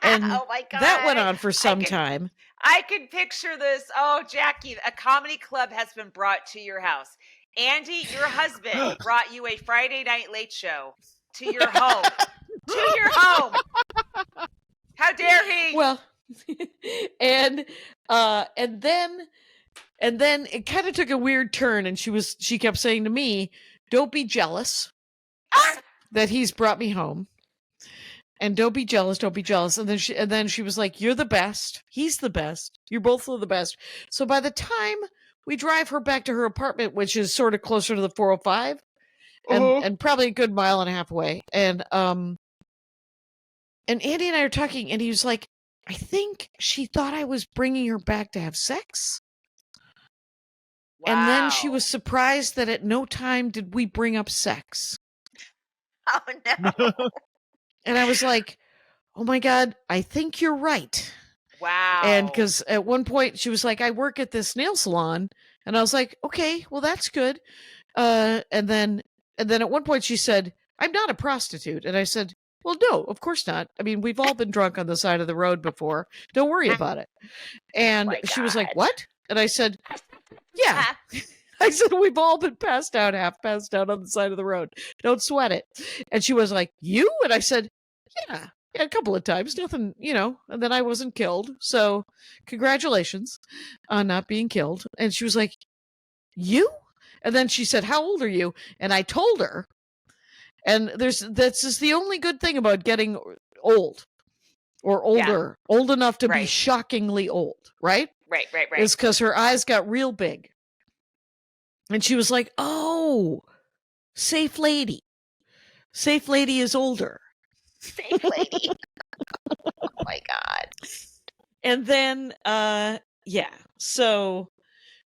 And oh my God. that went on for some time. I can picture this. Oh, Jackie, a comedy club has been brought to your house. Andy, your husband brought you a Friday Night Late Show to your home. To your home. How dare he? Well, and then it kind of took a weird turn, and she kept saying to me, "Don't be jealous that he's brought me home. And don't be jealous, don't be jealous." And then she was like, "You're the best. He's the best. You're both the best." So by the time we drive her back to her apartment, which is sort of closer to the 405, and probably a good mile and a half away, and Andy and I are talking, and he was like, "I think she thought I was bringing her back to have sex." Wow. And then she was surprised that at no time did we bring up sex. Oh, no. And I was like, oh my God, I think you're right. Wow. And because at one point she was like, I work at this nail salon. And I was like, okay, well, that's good. And then at one point she said, I'm not a prostitute. And I said, well, no, of course not. I mean, we've all been drunk on the side of the road before. Don't worry about it. And she was like, what? And I said, yeah. I said, we've all been half passed out on the side of the road. Don't sweat it. And she was like, you? And I said, yeah, a couple of times, nothing, and then I wasn't killed. So congratulations on not being killed. And she was like, you? And then she said, how old are you? And I told her, and that's just the only good thing about getting old or older, old enough to be shockingly old, right? Right. Is because her eyes got real big. And she was like, oh, safe lady. Safe lady is older. Safe lady. Oh my God. And then, so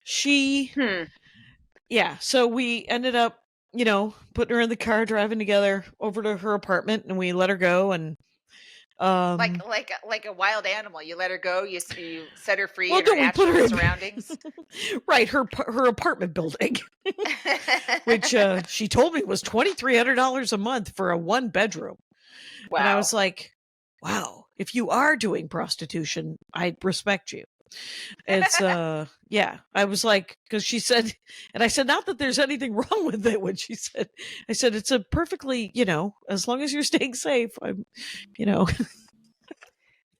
she, so we ended up, putting her in the car, driving together over to her apartment, and we let her go. And like a wild animal, you let her go. You set her free well, in her natural surroundings. Right, her apartment building, which she told me was $2,300 a month for a 1-bedroom. Wow. And I was like, wow, if you are doing prostitution, I respect you. It's I was like, because she said, and I said, not that there's anything wrong with it. When she said, I said, it's a perfectly, as long as you're staying safe, I'm,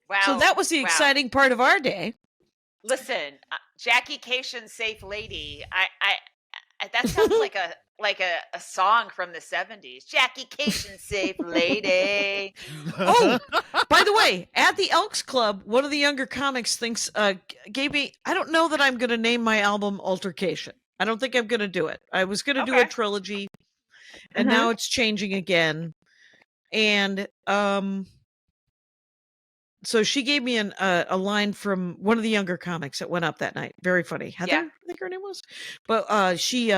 Wow. So that was the exciting part of our day. Listen, Jackie Kashian, safe lady. I that sounds like a song from the 70s. Jackie Kashian, safe lady. Oh, by the way, at the Elks Club, one of the younger comics gave me, I don't know that I'm going to name my album Altercation. I don't think I'm going to do it. I was going to do a trilogy, and now it's changing again. And so she gave me a line from one of the younger comics that went up that night. Very funny. Heather, I think her name was. But she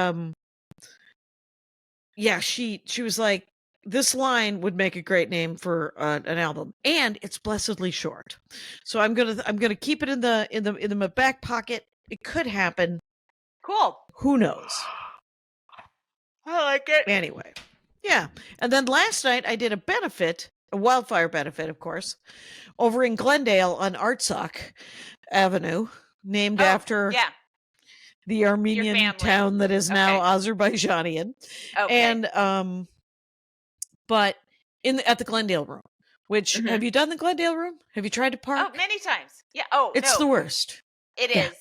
was like, this line would make a great name for an album, and it's blessedly short. So I'm gonna keep it in my back pocket. It could happen. Cool. Who knows? I like it. Anyway, yeah. And then last night I did a wildfire benefit, of course, over in Glendale on Artsakh Avenue, named after the Armenian town that is now Azerbaijanian. Okay. And but at the Glendale Room, which have you done the Glendale Room? Have you tried to park? Oh, many times. Yeah. Oh, it's the worst. It is.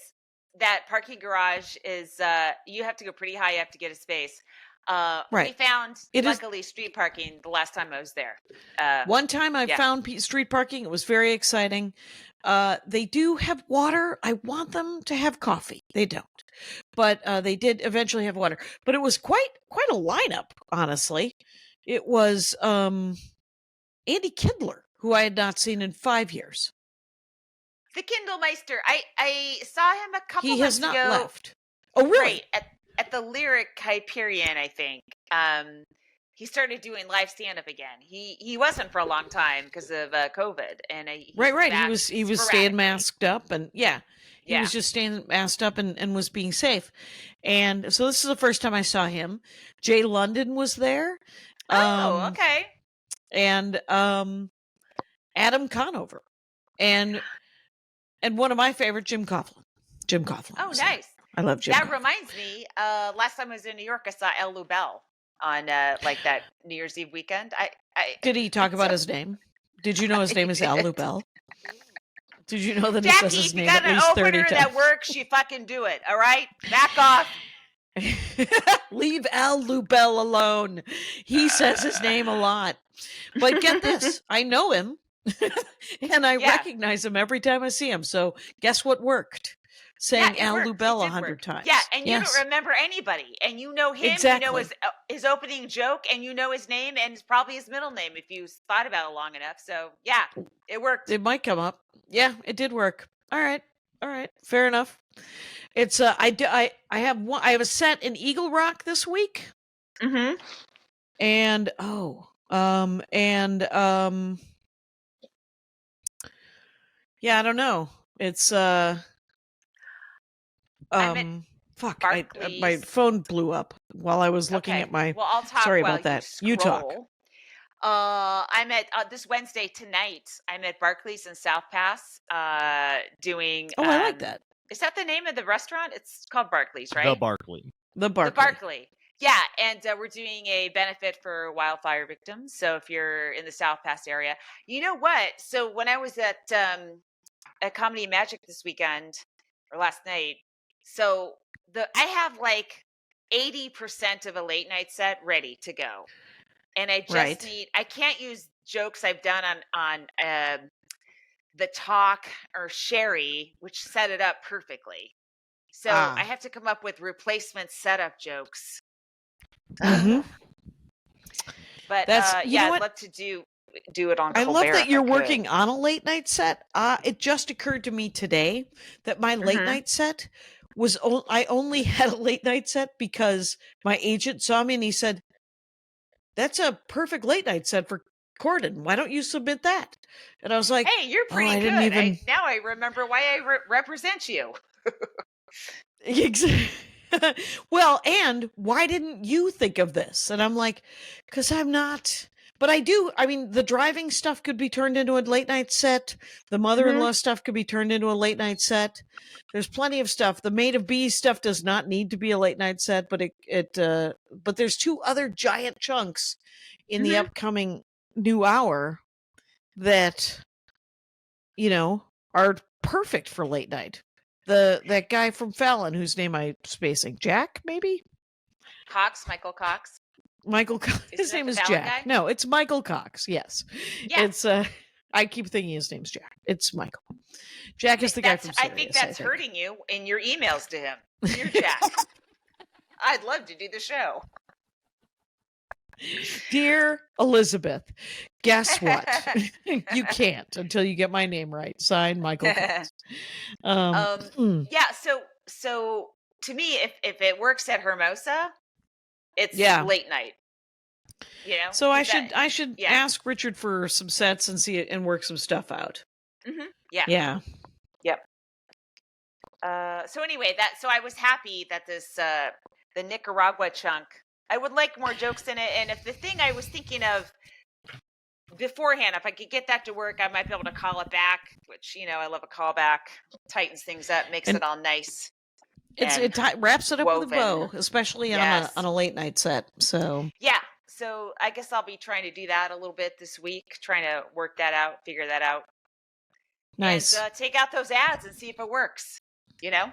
That parking garage is you have to go pretty high up to get a space. We Right. found, It is- luckily, street parking the last time I was there. One time I yeah. found street parking. It was very exciting. They do have water. I want them to have coffee. They don't. But they did eventually have water. But it was quite a lineup, honestly. It was Andy Kindler, who I had not seen in 5 years. The Kindlemeister. I saw him a couple He months has not ago. left. Oh, really? Right, at the Lyric Hyperion, I think. He started doing live stand up again. He wasn't for a long time because of COVID, and he's Right. back He was staying sporadically. masked up, and he Yeah. was just staying masked up and was being safe. And so this is the first time I saw him. Jay London was there. Oh, okay. And Adam Conover, and one of my favorite, Jim Coughlin. Oh, was there. nice. I love Jim. That Coughlin. reminds me. Last time I was in New York, I saw El Lubell on like that New Year's Eve weekend. Did he talk about his name? Did you know his name is Al did. Lubell? Did you know that he Jackie, says his if you name got at an least 30 opener times? that works, you fucking do it. All right, back off. Leave Al Lubell alone. He says his name a lot. But get this, I know him, and I recognize him every time I see him. So guess what worked? Saying Al Lubell 100 times. Yeah, and you don't remember anybody, and you know him. Exactly. You know his opening joke, and you know his name, and it's probably his middle name if you thought about it long enough. So yeah, it worked. It might come up. Yeah, it did work. All right, fair enough. It's I have a set in Eagle Rock this week. Mm-hmm. And yeah, I don't know. It's fuck, my Barclays. phone blew up while I was looking at my. Well, I'll talk. Sorry while about that. You You talk. scroll. I'm at this Wednesday tonight. I'm at Barclays in South Pass, doing. Oh, I like that. Is that the name of the restaurant? It's called Barclays, right? The Barclay. The Barclay. The Barclay. Yeah, and we're doing a benefit for wildfire victims. So if you're in the South Pass area, you know what? So when I was at Comedy Magic this weekend or last night, so I have like 80% of a late night set ready to go, and I just need. I can't use jokes I've done on the Talk or Sherry, which set it up perfectly. So I have to come up with replacement setup jokes. Mm-hmm. But I'd love to do it on Colbert. I love that you're working on a late night set. It just occurred to me today that my late night set was I only had a late night set because my agent saw me and he said, "That's a perfect late night set for Corden. Why don't you submit that?" And I was like, "Hey, you're pretty good." Now I remember why I represent you. Well, and why didn't you think of this? And I'm like, because I'm not. But I do. I mean, the driving stuff could be turned into a late night set. The mother-in-law stuff could be turned into a late night set. There's plenty of stuff. The Maid of Bees stuff does not need to be a late night set, but but there's two other giant chunks in the upcoming new hour that, are perfect for late night. That guy from Fallon, whose name I'm spacing, Jack, maybe? Michael Cox. Michael Cox. His name is Jack. Guy? No, it's Michael Cox. Yes. Yeah. It's I keep thinking his name's Jack. It's Michael. Jack is the guy from Sirius. I think that's hurting you in your emails to him. Dear Jack. I'd love to do the show. Dear Elizabeth, guess what? You can't until you get my name right. Signed, Michael Cox. Yeah. So to me, if it works at Hermosa, it's late night. So I should ask Richard for some sets and see it and work some stuff out. Mm-hmm. Yeah. Yeah. Yep. So anyway, so I was happy that this the Nicaragua chunk. I would like more jokes in it, and if the thing I was thinking of beforehand, if I could get that to work, I might be able to call it back. Which I love a callback. Tightens things up, makes it all nice. It wraps it up with a bow, especially on a late night set. So yeah. So I guess I'll be trying to do that a little bit this week, trying to work that out, figure that out. Nice. And take out those ads and see if it works. Yeah,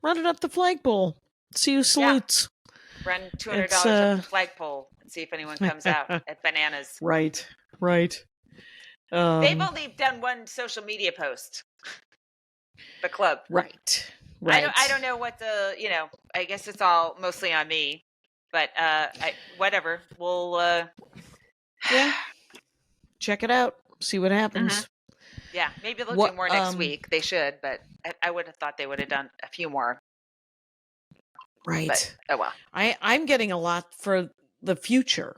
run it up the flagpole. See who salutes. Run $200 It's, up the flagpole and see if anyone comes out at bananas. right. They've only done one social media post. The club. Right. I don't know what I guess it's all mostly on me, but whatever. We'll Yeah. Check it out. See what happens. yeah, maybe they'll What, do more next week. They should, but I would have thought they would have done a few more. Right. But oh well. I'm getting a lot for the future.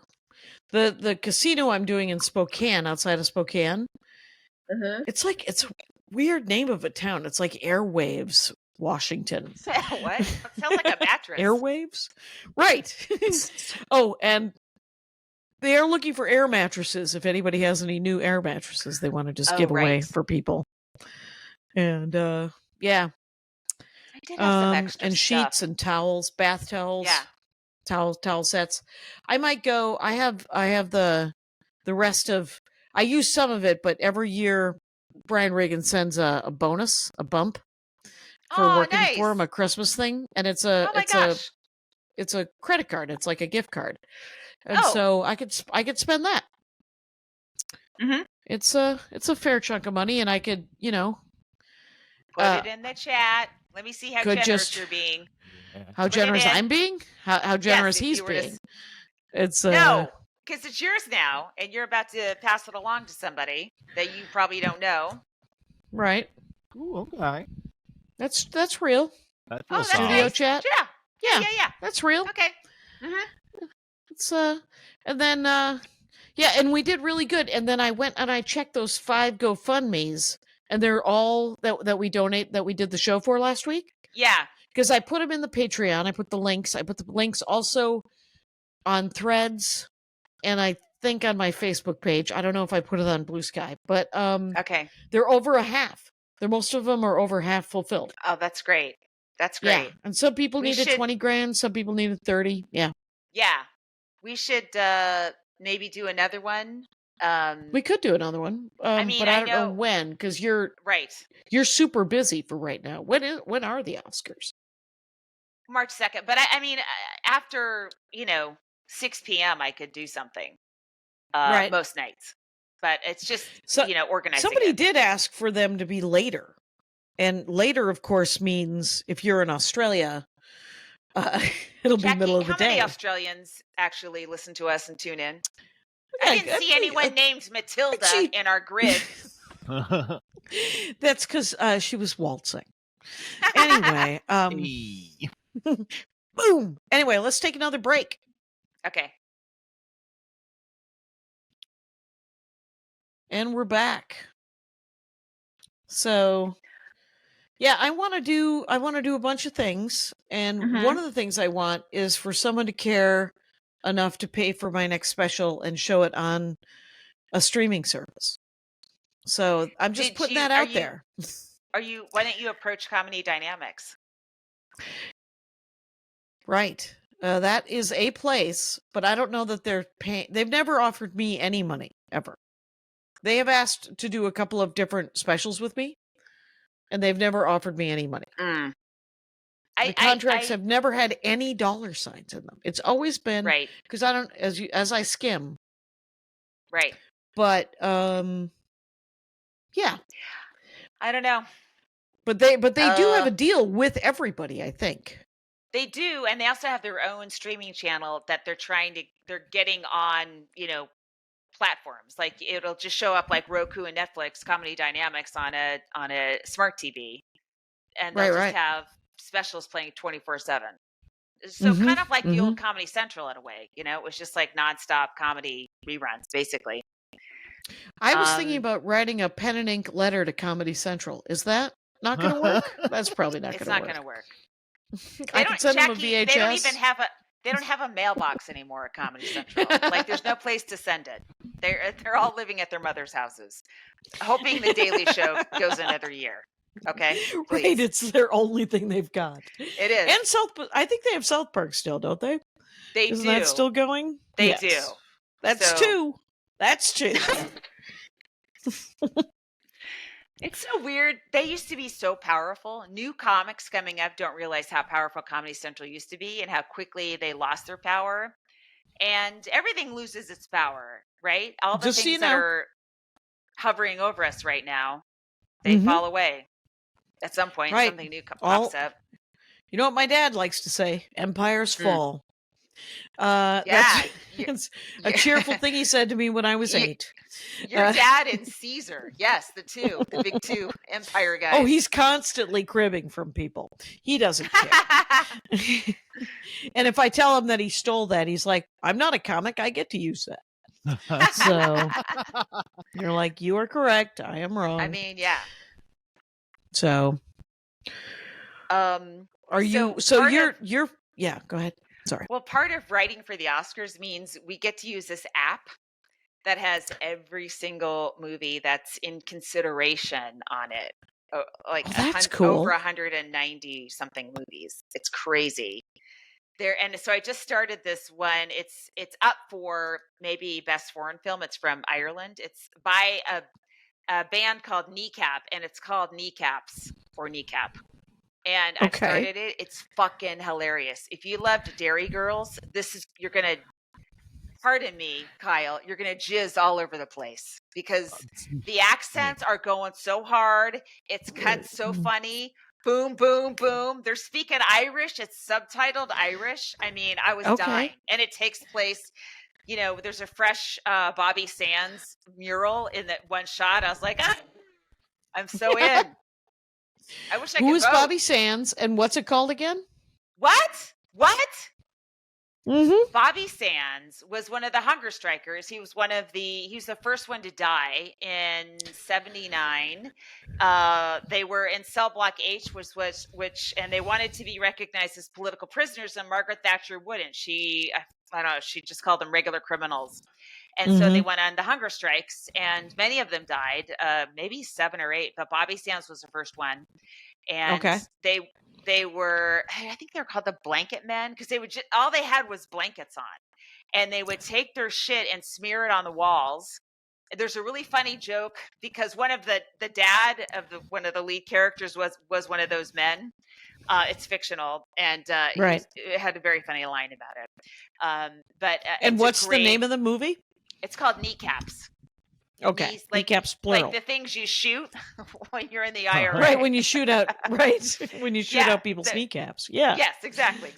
The casino I'm doing in Spokane, outside of Spokane, it's a weird name of a town. It's like Airwaves, Washington. What? It sounds like a mattress. Airwaves? Right. Oh, and they are looking for air mattresses. If anybody has any new air mattresses they want to just give away for people. And yeah. I did have some extra and stuff. sheets and towels, bath towels. Yeah. Towel sets. I might go. I have the rest of. I use some of it, but every year Brian Reagan sends a bonus, a bump for working for him, a Christmas thing, and it's a it's a credit card. It's like a gift card, and so I could spend that. Mm-hmm. It's a fair chunk of money, and I could put it in the chat. Let me see how generous you're being. How generous I'm being? How generous he's being? It's no, because it's yours now, and you're about to pass it along to somebody that you probably don't know. Right. Ooh, okay. That's real. That's studio nice. chat. Yeah. That's real. Okay. Mm-hmm. It's and then and we did really good. And then I went and I checked those 5 GoFundMes, and they're all that we donate that we did the show for last week. Yeah. Because I put them in the Patreon. I put the links also on Threads, and I think on my Facebook page. I don't know if I put it on Blue Sky, but okay. They're over a half. Most of them are over half fulfilled. Oh, that's great. That's great. Yeah. And some people needed 20 grand, some people needed 30. Yeah. Yeah. We should maybe do another one. We could do another one. But I don't know when, because you're super busy for right now. When are the Oscars? March 2nd. But I mean, after 6 p.m. I could do something. Most nights. But it's just organizing. Somebody did ask for them to be later. And later, of course, means if you're in Australia, it'll be middle of the day. How many Australians actually listen to us and tune in? I didn't see anyone named Matilda in our grid. That's because she was waltzing. Anyway, boom. Anyway, let's take another break. Okay. And we're back. So, yeah, I want to do a bunch of things, and one of the things I want is for someone to care enough to pay for my next special and show it on a streaming service. So I'm just putting that out there. Why don't you approach Comedy Dynamics? Right. That is a place, but I don't know that they're paying. They've never offered me any money ever. They have asked to do a couple of different specials with me, and they've never offered me any money. The contracts have never had any dollar signs in them. It's always been because I don't as I skim. Right. But yeah. I don't know. But they do have a deal with everybody, I think. They do, and they also have their own streaming channel that they're getting on, platforms. Like it'll just show up like Roku and Netflix, Comedy Dynamics on a smart TV. And they'll just have specials playing 24/7. So kind of like the old Comedy Central in a way, it was just like nonstop comedy reruns, basically. I was thinking about writing a pen and ink letter to Comedy Central. Is that not going to work? That's probably not going to work. It's not going to work. I could send them a VHS. They don't have a mailbox anymore at Comedy Central. Like there's no place to send it. They're all living at their mother's houses, hoping the Daily Show goes another year. Okay, please. Right. It's their only thing they've got. It is. And I think they have South Park still, don't they? They Isn't do. that still going? They do. That's two. That's two. It's so weird. They used to be so powerful. New comics coming up don't realize how powerful Comedy Central used to be and how quickly they lost their power. And everything loses its power, right? All the Just so you things that know. are hovering over us right now, they Mhm. fall away. At some point, Right. something new pops up. You know what my dad likes to say? Empires Hmm. fall. Yeah, That's you- it's a you- cheerful thing he said to me when I was You- 8. your Uh, dad and Caesar. Yes, the big two empire guys. Oh, he's constantly cribbing from people. He doesn't care. And if I tell him that he stole that, he's like, I'm not a comic. I get to use that. So you're like, you are correct. I am wrong. I mean, yeah. So are you, so part you're, yeah, go ahead. Sorry. Well, part of writing for the Oscars means we get to use this app that has every single movie that's in consideration on it. Like Oh, that's cool. over 190 something movies. It's crazy. And so I just started this one. It's up for maybe best foreign film. It's from Ireland. It's by a band called Kneecap, and it's called Kneecaps or Kneecap. And I Okay. started it. It's fucking hilarious. If you loved Dairy Girls, you're gonna, pardon me, Kyle, you're gonna jizz all over the place because the accents are going so hard. It's cut so funny. Boom, boom, boom. They're speaking Irish. It's subtitled Irish. I mean, I was Okay. dying. And it takes place, there's a fresh Bobby Sands mural in that one shot. I was like, I'm so in. I wish I could Who is vote. Bobby Sands and what's it called again? What? Mm-hmm. Bobby Sands was one of the hunger strikers. He was the first one to die in 79. They were in cell block H, and they wanted to be recognized as political prisoners, and Margaret Thatcher wouldn't. I don't know, she just called them regular criminals. And so they went on the hunger strikes, and many of them died, maybe 7 or 8, but Bobby Sands was the first one. And they were, I think they were called the Blanket Men, because all they had was blankets on, and they would take their shit and smear it on the walls. There's a really funny joke because one of the dad of one of the lead characters was one of those men. It's fictional, and it had a very funny line about it. And what's the name of the movie? It's called Kneecaps. Okay, kneecaps plural. Like the things you shoot when you're in the IRA. Right, when you shoot out, when you shoot out people's kneecaps. Yeah. Yes, exactly.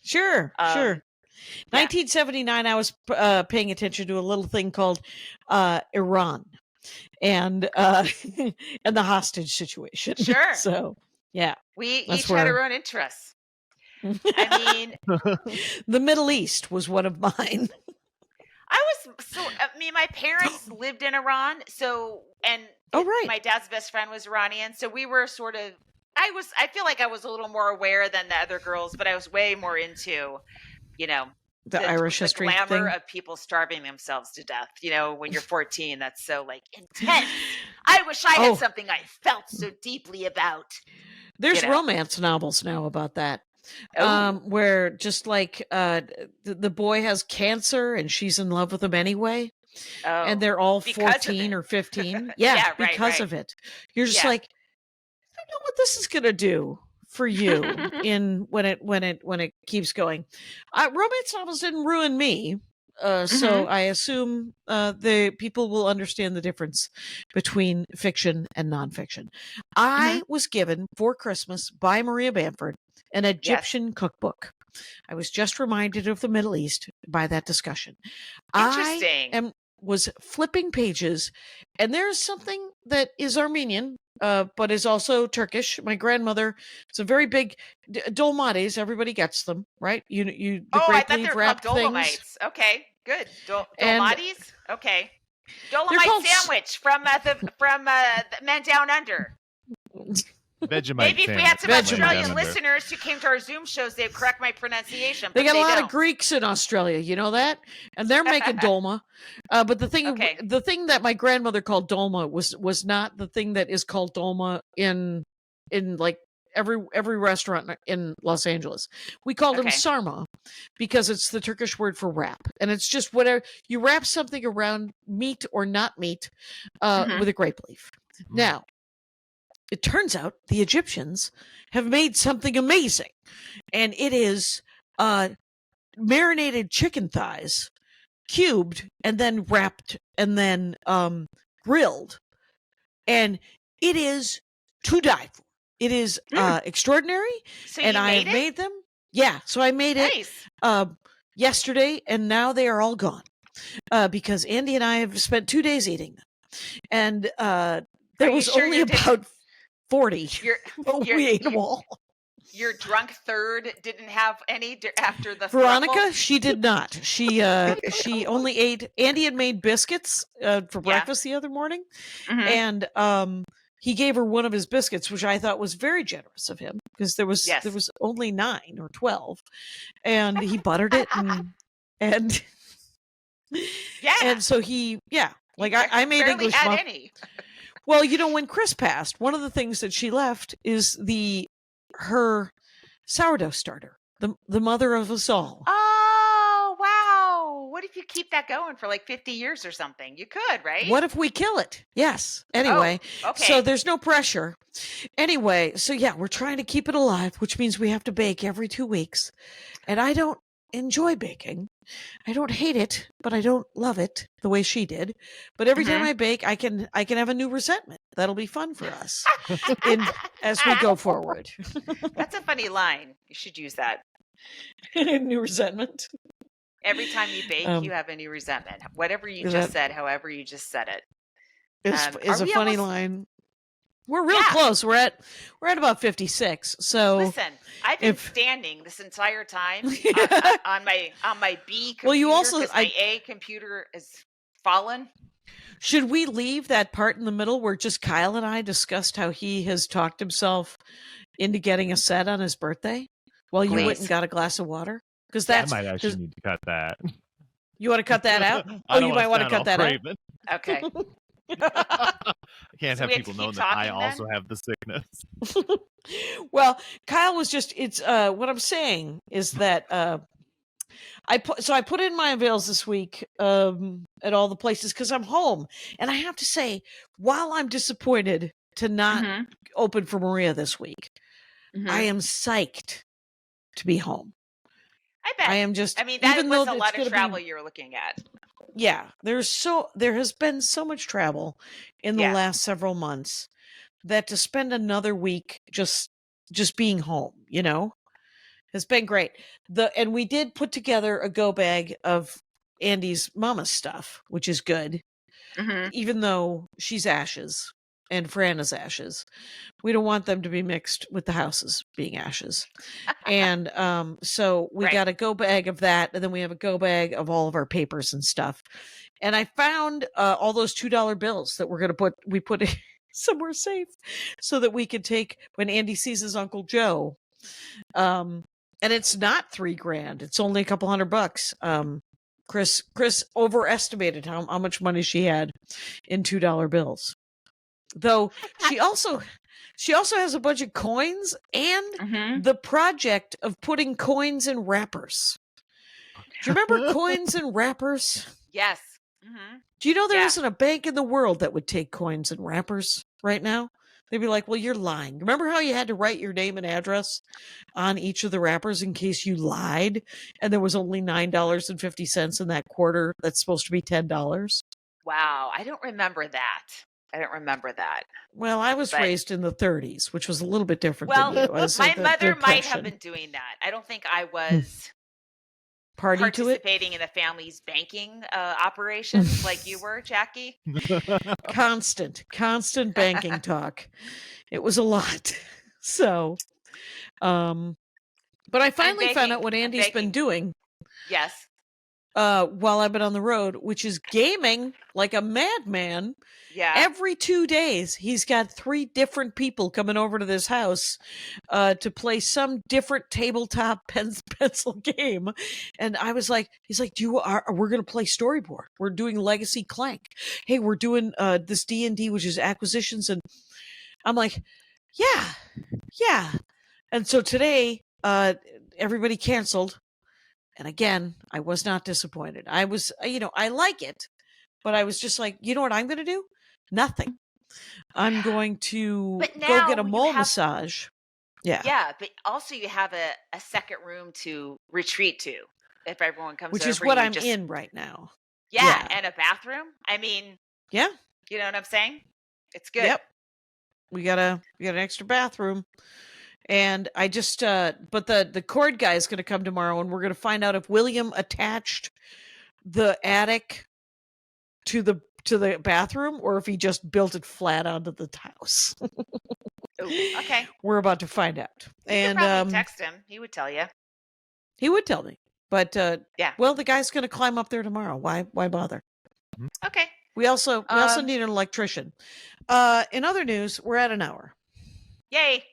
Sure. 1979, I was paying attention to a little thing called Iran and and the hostage situation. Sure. So, yeah. We each had our own interests. I mean, the Middle East was one of mine. My parents lived in Iran, my dad's best friend was Iranian, so we were sort of, I feel like I was a little more aware than the other girls, but I was way more into, the Irish history glamour thing of people starving themselves to death. When you're 14, that's so intense. I wish I had something I felt so deeply about. There's romance novels now about that. Where just like the boy has cancer and she's in love with him anyway, and they're all 14 or 15. Yeah, because of it. You're just like, I don't know what this is gonna do for you when it keeps going. Romance novels didn't ruin me. So I assume the people will understand the difference between fiction and nonfiction. I was given for Christmas by Maria Bamford an Egyptian cookbook. I was just reminded of the Middle East by that discussion. Interesting. I was flipping pages, and there's something that is Armenian, but is also Turkish. My grandmother is a very big dolmades. Everybody gets them, right? The I thought they were wrapped called Dolomites. things. Okay, good. Dolmades. Okay, Dolomite sandwich from the Men Down Under. Vegemite Maybe if we had some Vegemite Australian listeners who came to our Zoom shows, they'd correct my pronunciation. They got a lot of Greeks in Australia, you know that, and they're making dolma. But the thing that my grandmother called dolma was not the thing that is called dolma in like every restaurant in Los Angeles. We called them sarma because it's the Turkish word for wrap, and it's just whatever you wrap something around meat or not meat with a grape leaf. Now, it turns out the Egyptians have made something amazing, and it is marinated chicken thighs, cubed and then wrapped and then grilled, and it is to die for. It is extraordinary, So and you I made have it? made them. Yeah, so I made it Nice. yesterday, and now they are all gone because Andy and I have spent 2 days eating them, and there Are you was sure only you didn't- about 40, Your but your we ate them all. your drunk third didn't have any after the Veronica, throuple? she did not. She only ate. Andy had made biscuits for breakfast the other morning, Mhm. and he gave her one of his biscuits, which I thought was very generous of him because there was Yes. only 9 or 12, and he buttered it and Yeah. and so like I made barely English had muff. any. Well, when Chris passed, one of the things that she left is her sourdough starter, the mother of us all. Oh, wow. What if you keep that going for like 50 years or something? You could, right? What if we kill it? Yes. Anyway, Oh, okay. so there's no pressure. Anyway, so yeah, we're trying to keep it alive, which means we have to bake every 2 weeks. And I don't enjoy baking. I don't hate it, but I don't love it the way she did. But every time I bake, I can have a new resentment. That'll be fun for us as we go forward. That's a funny line. You should use that. New resentment. Every time you bake, you have a new resentment. Whatever you just said, however you just said it. Is Are a we funny almost- line. We're real close. We're at about 56. So Listen, I've been standing this entire time on my B computer. Well, you also- 'cause my A computer is fallen. should we leave that part in the middle where just Kyle and I discussed how he has talked himself into getting a set on his birthday while you went Please. and got a glass of water? Because I that's might actually need to cut that. you want to cut that out. I don't You might want to sound cut all that craven. Okay. I can't So have we have to people know keep that I talking also then? have the sickness. Well, Kyle was just what I'm saying is that I put in my avails this week at all the places because I'm home, and I have to say, while I'm disappointed to not open for Maria this week, I am psyched to be home. I bet. I am just. I mean, that even was though a it's lot of gonna travel be, you're looking at. yeah, there has been so much travel in the Yeah. last several months that to spend another week just being home, has been great. And we did put together a go bag of Andy's mama's stuff, which is good, Mhm. even though she's ashes and Fran is ashes. We don't want them to be mixed with the houses being ashes. And so we Right. got a go bag of that, and then we have a go bag of all of our papers and stuff. And I found all those $2 bills that we put somewhere safe so that we could take when Andy sees his Uncle Joe. And it's not $3,000. It's only a couple $100. Chris overestimated how much money she had in $2 bills. Though she also has a bunch of coins and the project of putting coins in wrappers. Do you remember coins in wrappers? Yes. Do you know there isn't a bank in the world that would take coins in wrappers right now? They'd be like, well, you're lying. Remember how you had to write your name and address on each of the wrappers in case you lied? And there was only $9.50 in that quarter that's supposed to be $10? Wow. I don't remember that. Well, I was raised in the 30s, which was a little bit different Well, than you. I was my like the mother might have Depression. been doing that. I don't think I was Party to it? participating in the family's banking operations like you were, Jackie. Constant banking talk. It was a lot. So, but I finally found out what Andy's been doing. Yes. While I've been on the road, which is gaming like a madman. Yeah. Every 2 days, he's got 3 different people coming over to this house to play some different tabletop pencil game. And I was like, he's like, we're going to play storyboard. We're doing Legacy Clank. Hey, we're doing this D&D, which is acquisitions. And I'm like, yeah. And so today, everybody canceled. And again, I was not disappointed. I was, I like it, but I was just like, you know what I'm going to do? Nothing. I'm going to But go now get a you mole have- massage. Yeah. Yeah, but also you have a second room to retreat to if everyone comes Which over. is what you I'm just- in right now. Yeah, yeah. and a bathroom. I mean, Yeah. you know what I'm saying? It's good. Yep. We got an extra bathroom. And I just but the cord guy is going to come tomorrow, and we're going to find out if William attached the attic to the bathroom or if he just built it flat onto the house. Ooh, okay. We're about to find out. You and could probably text him. He would tell you. he would tell me. But Yeah. well, the guy's going to climb up there tomorrow. Why bother? Okay. We also need an electrician. In other news, we're at an hour. Yay.